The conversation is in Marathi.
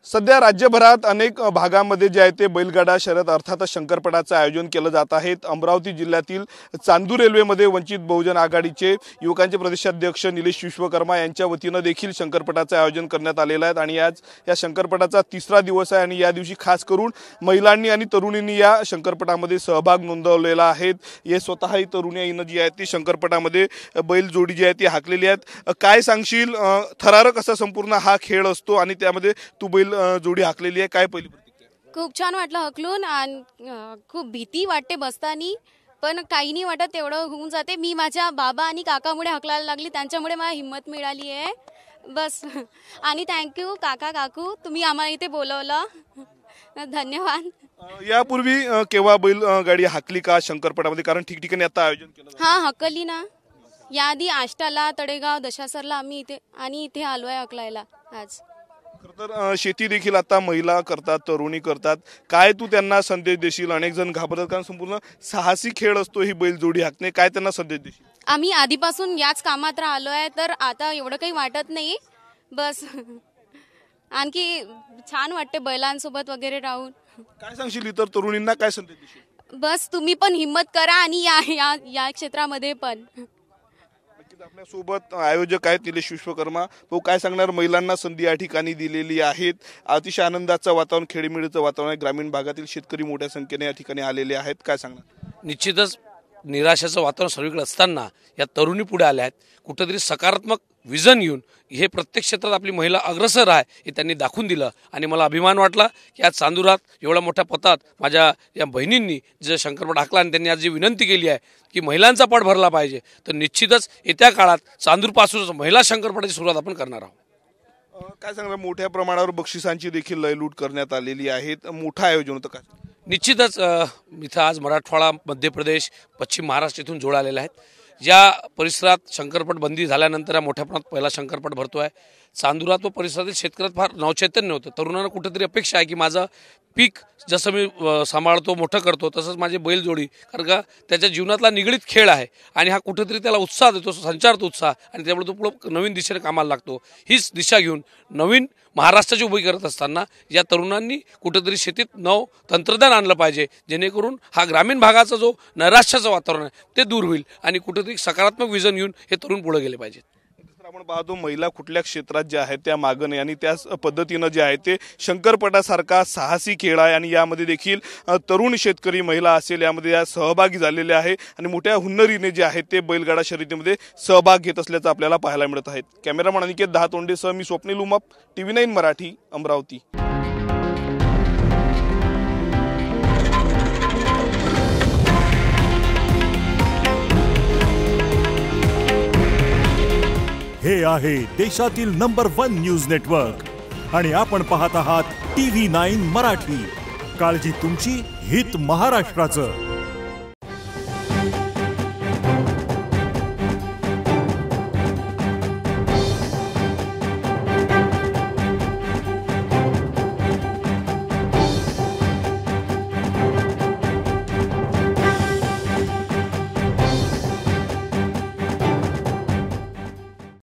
सध्या राज्यभरात अनेक भागांमध्ये जे आहे ते बैलगाडा शर्यत अर्थातच शंकरपटाचं आयोजन केलं जात आहे। अमरावती जिल्ह्यातील चांदूर रेल्वेमध्ये वंचित बहुजन आघाडीचे युवकांचे प्रदेशाध्यक्ष निलेश विश्वकर्मा यांच्या वतीने देखील शंकरपटाचं आयोजन करण्यात आलेलं आहे आणि आज या शंकरपटाचा तिसरा दिवस आहे आणि या दिवशी खास करून महिलांनी आणि तरुणींनी या शंकरपटामध्ये सहभाग नोंदवलेला आहे। हे स्वतःही तरुणी जी आहेत ती शंकरपटामध्ये बैल जोडी जी आहे ती हाकलेली आहेत। काय सांगशील, थरारक असा संपूर्ण हा खेळ असतो आणि त्यामध्ये तू बैल जोडी हाकलेली आहे, काय पहिली प्रतिक्रिया? खूप छान वाटलं हकलून आणि खूप भीती वाटते बसताना, पण काही नाही वाटत, तेवढं होऊन जाते। मी माझ्या बाबा आणि काकामुळे हकलायला लागली, त्यांच्यामुळे मला हिम्मत मिळाली आहे बस। आणि थँक्यू काका काकू, तुम्ही आम्हाला इथे बोलवलं, धन्यवाद। यापूर्वी केव्हा बैल गाडी हाकली का शंकरपटामध्ये? कारण ठिकठिकाणी आता आयोजन केलं जातं। हां, हकली ना, याआधी आष्टाला, तडेगाव, दशासरला आम्ही इथे आणि इथे आलोय हकलायला आज। खरं तर शेती देखील आता महिला करतात, तरुणी करतात, काय तू त्यांना संदेश देशील? अनेक जण घाबरतात कारण संपूर्ण साहसी खेळ असतो ही बैल जोडी हाकणे, काय त्यांना संदेश देशील? आम्ही आधीपासून याच कामात राहिलोय, तर आता एवढं काही वाटत नाही बस। आणखी छान वाटते बैलांसोबत वगैरे राहून। काय सांगशील इतर तरुणींना, काय संदेश देशील? बस तुम्ही पण हिम्मत करा आणि या क्षेत्रामध्ये पण। आपल्या सोबत आयोजक आहेत निलेश विश्वकर्मा, तो काय सांगणार? महिलांना संधी या ठिकाणी दिलेली आहेत, अतिशय आनंदाचं वातावरण, खेळीमेळीचं वातावरण आहे। ग्रामीण भागातील शेतकरी मोठ्या संख्येने या ठिकाणी आलेले आहेत, काय सांगणार? निश्चितच निराशाचं वातावरण सर्वीकडे असताना या तरुणी पुढे आल्या आहेत, कुठेतरी सकारात्मक विजन घेऊन हे प्रत्येक क्षेत्रात आपली महिला अग्रेसर आहे हे त्यांनी दाखवून दिलं आणि मला अभिमान वाटला की आज चांदुरात एवढ्या मोठ्या पथात माझ्या या बहिणींनी जे शंकरपट हाकला आणि त्यांनी आज जी विनंती केली आहे की महिलांचा पट भरला पाहिजे, तर निश्चितच येत्या काळात चांदूरपासूनच महिला शंकरपटाची सुरुवात आपण करणार आहोत। काय सांगणार? मोठ्या प्रमाणावर बक्षिसांची देखील लयलूट करण्यात आलेली आहे, मोठं आयोजन होतं काय? निश्चितच इथं आज मराठवाडा, मध्य प्रदेश, पश्चिम महाराष्ट्र इथून जोड आलेले आहेत। ज्या परिसरात शंकरपट बंदी झाल्यानंतर या मोठ्या प्रमाणात पहिला शंकरपट भरतो आहे। चांदुरात व परिसरातील शेतकऱ्यात फार नवचैतन्य होतं, तरुणांना कुठेतरी अपेक्षा आहे की माझं पीक जसं मी सांभाळतो, मोठं करतो, तसंच माझी बैलजोडी, कारण का त्याच्या जीवनातला निगडीत खेळ आहे आणि हा कुठेतरी त्याला उत्साह देतो, संचारतो उत्साह आणि त्यामुळे तो पुढं नवीन दिशेने कामाला लागतो। हीच दिशा घेऊन नवीन महाराष्ट्राची उभी करत असताना या तरुणांनी कुठेतरी शेतीत नव तंत्रज्ञान आणलं पाहिजे, जेणेकरून हा ग्रामीण भागाचा जो नैराश्याचं वातावरण आहे ते दूर होईल आणि कुठेतरी सकारात्मक विजन घेऊन हे तरुण पुढे गेले पाहिजेत। आपण पाहतो महिला कुठल्या क्षेत्रात ज्या आहेत त्या मागं नाही आणि त्याच पद्धतीनं जे आहे ते शंकरपटासारखा साहसी खेळ आहे आणि यामध्ये देखील तरुण शेतकरी महिला असेल यामध्ये या सहभागी झालेले आहे आणि मोठ्या हुन्नरीने जे आहेत ते बैलगाडा शर्यतीमध्ये सहभाग घेत असल्याचं आपल्याला पाहायला मिळत आहे। कॅमेरामन अनिकेत दहातोंडेसह मी स्वप्नील उमाप, TV9 मराठी, अमरावती। हे आहे देशातील नंबर 1 न्यूज नेटवर्क आणि आपण पाहत आहात TV9 मराठी। काळजी तुमची, हित महाराष्ट्राचं।